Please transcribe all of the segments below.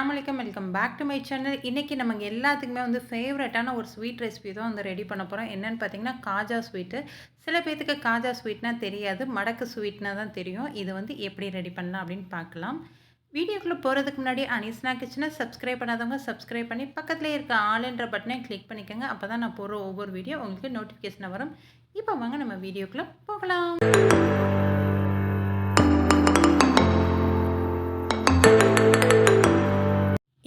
அஸ்ஸலாமு welcome back to my channel. இன்றைக்கி நமக்கு எல்லாத்துக்குமே வந்து ஃபேவரட்டான ஒரு ஸ்வீட் ரெசிபி தான் வந்து ரெடி பண்ண போகிறோம். என்னென்னு பார்த்தீங்கன்னா காஜா ஸ்வீட்டு. சில பேர்த்துக்கு காஜா ஸ்வீட்னா தெரியாது, மடக்கு ஸ்வீட்னா தான் தெரியும். இது வந்து எப்படி ரெடி பண்ணலாம் அப்படின்னு பார்க்கலாம். வீடியோக்குள்ளே போகிறதுக்கு முன்னாடி அனிஸ்னா கிச்சனை சப்ஸ்கிரைப் பண்ணாதவங்க சப்ஸ்கிரைப் பண்ணி பக்கத்துலேயே இருக்க ஆளுன்ற பட்டனை கிளிக் பண்ணிக்கோங்க. அப்போ தான் நான் போடுற ஒவ்வொரு வீடியோ உங்களுக்கு நோட்டிஃபிகேஷன் வரும். இப்போ வாங்க நம்ம வீடியோக்குள்ளே போகலாம்.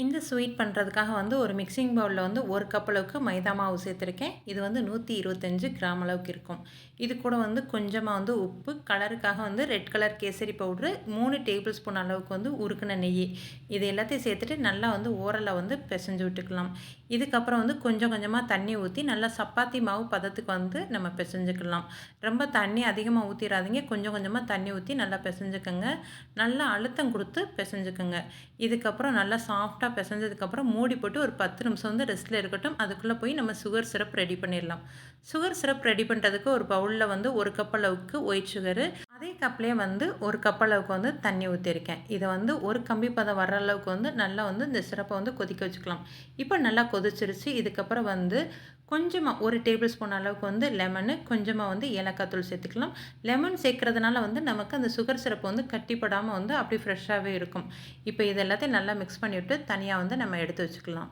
இந்த ஸ்வீட் பண்ணுறதுக்காக வந்து ஒரு மிக்சிங் பவுலில் வந்து 1 கப் அளவுக்கு மைதா மாவு சேர்த்துருக்கேன். இது வந்து 125 கிராம் அளவுக்கு இருக்கும். இது கூட வந்து கொஞ்சமாக வந்து உப்பு, கலருக்காக வந்து red colour kesari powder, 3 table spoon அளவுக்கு வந்து உருக்குன நெய், இது எல்லாத்தையும் சேர்த்துட்டு நல்லா வந்து ஓரலில் வந்து பிசைஞ்சு விட்டுக்கலாம். இதுக்கப்புறம் வந்து கொஞ்சம் கொஞ்சமாக தண்ணி ஊற்றி நல்லா சப்பாத்தி மாவு பதத்துக்கு வந்து நம்ம பிசைஞ்சுக்கலாம். ரொம்ப தண்ணி அதிகமாக ஊற்றிடாதீங்க, கொஞ்சம் கொஞ்சமாக தண்ணி ஊற்றி நல்லா பிசைஞ்சுக்கோங்க. நல்லா அழுத்தம் கொடுத்து பிசைஞ்சுக்கோங்க. இதுக்கப்புறம் நல்லா சாஃப்டாக பிசைஞ்சதுக்கப்புறம் மூடி போட்டு ஒரு 10 நிமிஷம் வந்து ரெஸ்ட்டில் இருக்கட்டும். அதுக்குள்ளே போய் நம்ம சுகர் சிரப் ரெடி பண்ணிடலாம். சுகர் சிரப் ரெடி பண்ணுறதுக்கு ஒரு பவுலில் வந்து 1 கப் அளவுக்கு ஒயிட் சுகரு, அதே கப்லேயே வந்து 1 கப் அளவுக்கு வந்து தண்ணி ஊற்றிருக்கேன். இதை வந்து ஒரு கம்பி பதம் வர்ற அளவுக்கு வந்து நல்லா வந்து இந்த சிரப்பை வந்து கொதிக்க வச்சுக்கலாம். இப்போ நல்லா கொதிச்சிருச்சு. இதுக்கப்புறம் வந்து கொஞ்சமாக 1 டேபிள் ஸ்பூன் அளவுக்கு வந்து லெமனு, கொஞ்சமாக வந்து ஏலக்காய் தூள் சேர்த்துக்கலாம். லெமன் சேர்க்குறதுனால வந்து நமக்கு அந்த சுகர் சிரப்பு வந்து கட்டிப்படாமல் வந்து அப்படி ஃப்ரெஷ்ஷாகவே இருக்கும். இப்போ இது எல்லாத்தையும் நல்லா மிக்ஸ் பண்ணிவிட்டு தனியாக வந்து நம்ம எடுத்து வச்சுக்கலாம்.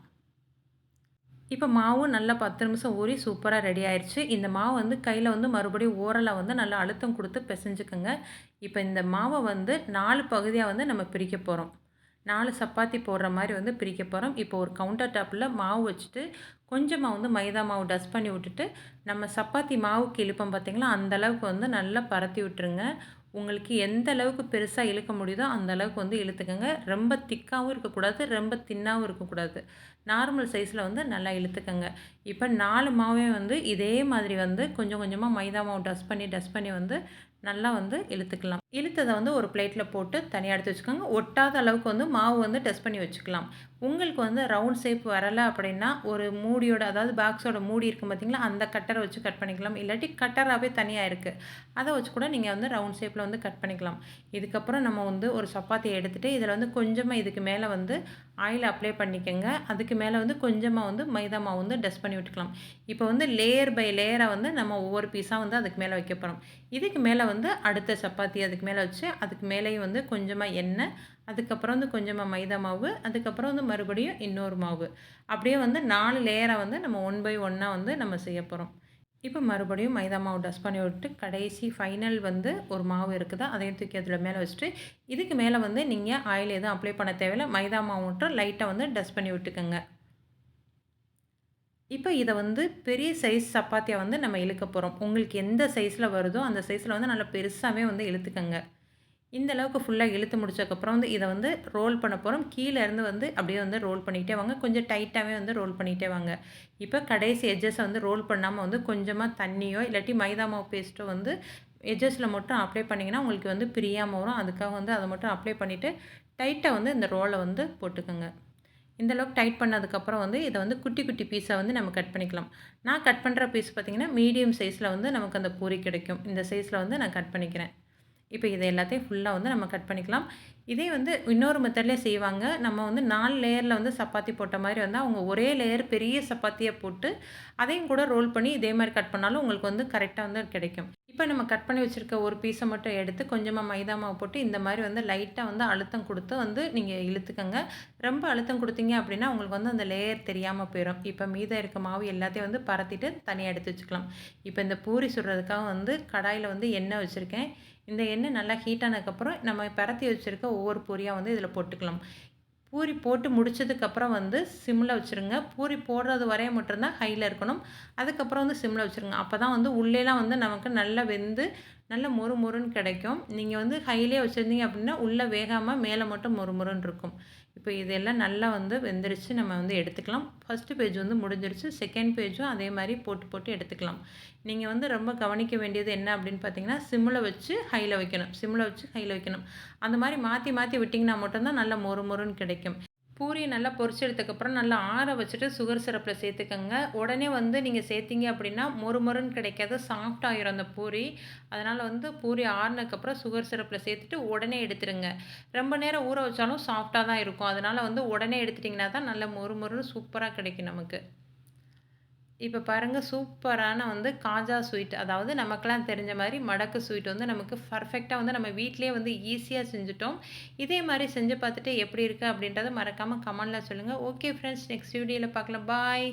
இப்போ மாவு நல்லா 10 நிமிஷம் ஊறி சூப்பராக ரெடி ஆயிடுச்சு. இந்த மாவு வந்து கையில் வந்து மறுபடியும் ஓரலாக வந்து நல்லா அழுத்தம் கொடுத்து பிசைஞ்சுக்குங்க. இப்போ இந்த மாவை வந்து 4 பகுதியாக வந்து நம்ம பிரிக்க போகிறோம். 4 சப்பாத்தி போடுற மாதிரி வந்து பிரிக்க போகிறோம். இப்போ ஒரு கவுண்டர் டாப்பில் மாவு வச்சுட்டு கொஞ்சமாக வந்து மைதா மாவு டஸ்ட் பண்ணி விட்டுட்டு நம்ம சப்பாத்தி மாவுக்கு இழுப்போம் பார்த்திங்களா, அந்தளவுக்கு வந்து நல்லா பரத்தி விட்டுருங்க. உங்களுக்கு எந்த அளவுக்கு பெருசாக இழுக்க முடியுதோ அந்த அளவுக்கு வந்து இழுத்துக்கோங்க. ரொம்ப திக்காகவும் இருக்கக்கூடாது, ரொம்ப தின்னாகவும் இருக்கக்கூடாது. நார்மல் சைஸில் வந்து நல்லா இழுத்துக்கோங்க. இப்போ 4 மாவையும் வந்து இதே மாதிரி வந்து கொஞ்சம் கொஞ்சமாக மைதா மாவு டஸ்ட் பண்ணி வந்து நல்லா வந்து இழுத்துக்கலாம். இழுத்ததை வந்து ஒரு பிளேட்டில் போட்டு தனியாக எடுத்து வச்சுக்கோங்க. ஒட்டாத அளவுக்கு வந்து மாவு வந்து டஸ்ட் பண்ணி வச்சுக்கலாம். உங்களுக்கு வந்து ரவுண்ட் ஷேப் வரலை அப்படின்னா ஒரு மூடியோட, அதாவது பாக்ஸோட மூடி இருக்கும் பார்த்திங்களா, அந்த கட்டரை வச்சு கட் பண்ணிக்கலாம். இல்லாட்டி கட்டராகவே தனியாக இருக்குது, அதை வச்சு கூட நீங்கள் வந்து ரவுண்ட் ஷேப்பில் வந்து கட் பண்ணிக்கலாம். இதுக்கப்புறம் நம்ம வந்து ஒரு சப்பாத்தியை எடுத்துகிட்டு இதில் வந்து கொஞ்சமாக இதுக்கு மேலே வந்து ஆயில் அப்ளை பண்ணிக்கோங்க. அதுக்கு மேலே வந்து கொஞ்சமாக வந்து மைதா மாவு வந்து டஸ்ட் பண்ணி விட்டுக்கலாம். இப்போ வந்து லேயர் பை லேயராக வந்து நம்ம ஒவ்வொரு பீஸாக வந்து அதுக்கு மேலே வைக்க போகிறோம். இதுக்கு மேலே வந்து அடுத்த சப்பாத்தி அதுக்கு மேலே வச்சு அதுக்கு மேலேயும் வந்து கொஞ்சமாக எண்ணெய், அதுக்கப்புறம் வந்து கொஞ்சமாக மைதா மாவு, அதுக்கப்புறம் வந்து மறுபடியும் இன்னொரு மாவு, அப்படியே வந்து 4 லேயராக வந்து நம்ம 1 பை 1 வந்து நம்ம செய்ய போகிறோம். இப்போ மறுபடியும் மைதா மாவு டஸ்ட் பண்ணி விட்டு கடைசி ஃபைனல் வந்து ஒரு மாவு இருக்குதா, அதையும் தூக்கி அதில் மேலே வச்சுட்டு இதுக்கு மேலே வந்து நீங்கள் ஆயில் எதுவும் அப்ளை பண்ண தேவையில்லை. மைதா மாவு மட்டும் லைட்டாக வந்து டஸ்ட் பண்ணி விட்டுக்கோங்க. இப்போ இதை வந்து பெரிய சைஸ் சப்பாத்தியாக வந்து நம்ம இழுக்க போகிறோம். உங்களுக்கு எந்த சைஸில் வருதோ அந்த சைஸில் வந்து நல்லா பெருசாகவே வந்து இழுத்துக்கங்க. இந்த அளவுக்கு ஃபுல்லாக இழுத்து முடிச்சதுக்கப்புறம் வந்து இதை வந்து ரோல் பண்ண போகிறோம். கீழே இருந்து வந்து அப்படியே வந்து ரோல் பண்ணிகிட்டே வாங்க. கொஞ்சம் டைட்டாகவே வந்து ரோல் பண்ணிகிட்டே வாங்க. இப்போ கடைசி எட்ஜஸை வந்து ரோல் பண்ணாமல் வந்து கொஞ்சமாக தண்ணியோ இல்லாட்டி மைதா மாவு பேஸ்ட்டோ வந்து எட்ஜஸில் மட்டும் அப்ளை பண்ணிங்கன்னா உங்களுக்கு வந்து பிரியாமல் வரும். அதுக்காக வந்து அதை மட்டும் அப்ளை பண்ணிவிட்டு டைட்டாக வந்து இந்த ரோலை வந்து போட்டுக்கோங்க. இந்தளவுக்கு டைட் பண்ணதுக்கப்புறம் வந்து இதை வந்து குட்டி குட்டி பீஸாக வந்து நம்ம கட் பண்ணிக்கலாம். நான் கட் பண்ணுற பீஸ் பார்த்திங்கன்னா மீடியம் சைஸில் வந்து நமக்கு அந்த பூரி கிடைக்கும். இந்த சைஸில் வந்து நான் கட் பண்ணிக்கிறேன். இப்போ இதை எல்லாத்தையும் ஃபுல்லாக வந்து நம்ம கட் பண்ணிக்கலாம். இதே வந்து இன்னொரு மெத்தட்லேயே செய்வாங்க. நம்ம வந்து 4 லேயரில் வந்து சப்பாத்தி போட்ட மாதிரி வந்து அவங்க ஒரே லேயர் பெரிய சப்பாத்தியை போட்டு அதையும் கூட ரோல் பண்ணி இதே மாதிரி கட் பண்ணாலும் உங்களுக்கு வந்து கரெக்டாக வந்து கிடைக்கும். இப்போ நம்ம கட் பண்ணி வச்சுருக்க ஒரு பீஸை மட்டும் எடுத்து கொஞ்சமாக மைதா மாவு போட்டு இந்த மாதிரி வந்து லைட்டாக வந்து அழுத்தம் கொடுத்து வந்து நீங்கள் இழுத்துக்கங்க. ரொம்ப அழுத்தம் கொடுத்தீங்க அப்படின்னா உங்களுக்கு வந்து அந்த லேயர் தெரியாமல் போயிடும். இப்போ மீதம் இருக்க மாவு எல்லாத்தையும் வந்து பரத்திட்டு தனியாக எடுத்து வச்சுக்கலாம். இப்போ இந்த பூரி சுடுறதுக்காக வந்து கடாயில் வந்து எண்ணெய் வச்சுருக்கேன். இந்த எண்ணெய் நல்லா ஹீட் ஆனதுக்கப்புறம் நம்ம பரத்தி வச்சுருக்க ஒவ்வொரு பூரியாக வந்து இதில் போட்டுக்கலாம். பூரி போட்டு முடிச்சதுக்கப்புறம் வந்து சிம்மில் வச்சுருங்க. பூரி போடுறது வரைய மட்டும்தான் ஹையில் இருக்கணும். அதுக்கப்புறம் வந்து சிம்மில் வச்சுருங்க. அப்போ தான் வந்து உள்ளேலாம் வந்து நமக்கு நல்லா வெந்து நல்ல மொறு மொறுன்னு கிடைக்கும். நீங்கள் வந்து ஹையிலே வச்சுருந்தீங்க அப்படின்னா உள்ளே வேகாமல் மேலே மட்டும் மொறு மொறுன்னு இருக்கும். இப்போ இதெல்லாம் நல்லா வந்து வெந்துருச்சு. நம்ம வந்து எடுத்துக்கலாம். ஃபஸ்ட்டு பேஜ் வந்து முடிஞ்சிருச்சு. செகண்ட் பேஜும் அதே மாதிரி போட்டு போட்டு எடுத்துக்கலாம். நீங்கள் வந்து ரொம்ப கவனிக்க வேண்டியது என்ன அப்படின்னு பார்த்தீங்கன்னா, சிம்மில் வச்சு ஹையில் வைக்கணும், சிம்மில் வச்சு ஹையில் வைக்கணும். அந்த மாதிரி மாற்றி மாற்றி விட்டிங்கன்னா மட்டும்தான் நல்லா மொறு மொறுன்னு கிடைக்கும். பூரிய நல்லா பொரிச்சு எடுத்ததுக்கப்புறம் நல்லா ஆற வச்சுட்டு சுகர் சிரப்பில சேர்த்துக்கங்க. உடனே வந்து நீங்க சேர்த்தீங்க அப்படின்னா, மொறு மொறுன்னு கிடைக்காது. சாஃப்ட் ஆயிரும் அந்த பூரி. அதனால வந்து பூரி ஆறுனதுக்கப்புறம் சுகர் சிரப்பில சேர்த்துட்டு உடனே எடுத்துருங்க. ரொம்ப நேரம் ஊற வச்சாலும் சாஃப்ட்டா தான் இருக்கும். அதனால வந்து உடனே எடுத்துட்டீங்கன்னா தான் நல்ல மொறு மொறுன்னு சூப்பரா கிடைக்கும் நமக்கு. இப்ப பாருங்க சூப்பரான வந்து காஜா ஸ்வீட் அதாவது நமக்கெல்லாம் தெரிஞ்ச மாரி மடக்கு ஸ்வீட் வந்து நமக்கு பர்ஃபெக்ட்டா வந்து நம்ம வீட்லயே வந்து ஈஸியா செஞ்சுட்டோம். இதே மாரி செஞ்சு பார்த்துட்டு எப்படி இருக்கு அப்படின்றத மறக்காம கமெண்ட்ல சொல்லுங்க. ஓகே ஃப்ரெண்ட்ஸ் நெக்ஸ்ட் வீடியோல பார்க்கலாம். பாய்.